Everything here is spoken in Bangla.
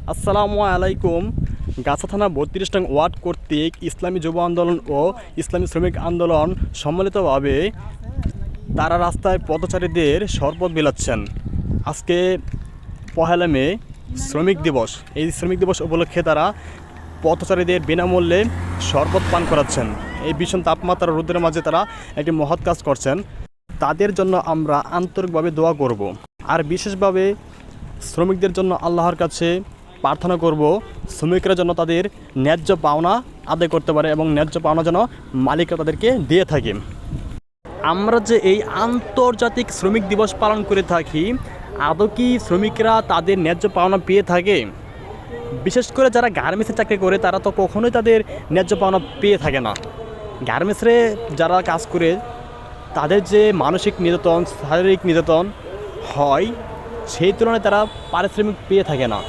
আসসালামু আলাইকুম। গাছা থানা ৩২ নং ওয়ার্ড কর্তৃক ইসলামী যুব আন্দোলন ও ইসলামী শ্রমিক আন্দোলন সম্মিলিতভাবে তারা রাস্তায় পথচারীদের শরবত বিলাচ্ছেন। আজকে পহেলা মে শ্রমিক দিবস। এই শ্রমিক দিবস উপলক্ষে তারা পথচারীদের বিনামূল্যে শরবত পান করাচ্ছেন। এই ভীষণ তাপমাত্রা রোদের মাঝে তারা একটি মহৎ কাজ করছেন। তাদের জন্য আমরা আন্তরিকভাবে দোয়া করব। আর বিশেষভাবে শ্রমিকদের জন্য আল্লাহর কাছে প্রার্থনা করব, শ্রমিকরা যেন তাদের ন্যায্য পাওনা আদায় করতে পারে এবং ন্যায্য পাওনা যেন মালিকরা তাদেরকে দিয়ে থাকে। আমরা যে এই আন্তর্জাতিক শ্রমিক দিবস পালন করে থাকি, আদৌ কি শ্রমিকরা তাদের ন্যায্য পাওনা পেয়ে থাকে? বিশেষ করে যারা গার্মেন্টসে চাকরি করে তারা তো কখনোই তাদের ন্যায্য পাওনা পেয়ে থাকে না। গার্মেন্টসে যারা কাজ করে তাদের যে মানসিক নির্যাতন, শারীরিক নির্যাতন হয়, সেই তুলনায় তারা পারিশ্রমিক পেয়ে থাকে না।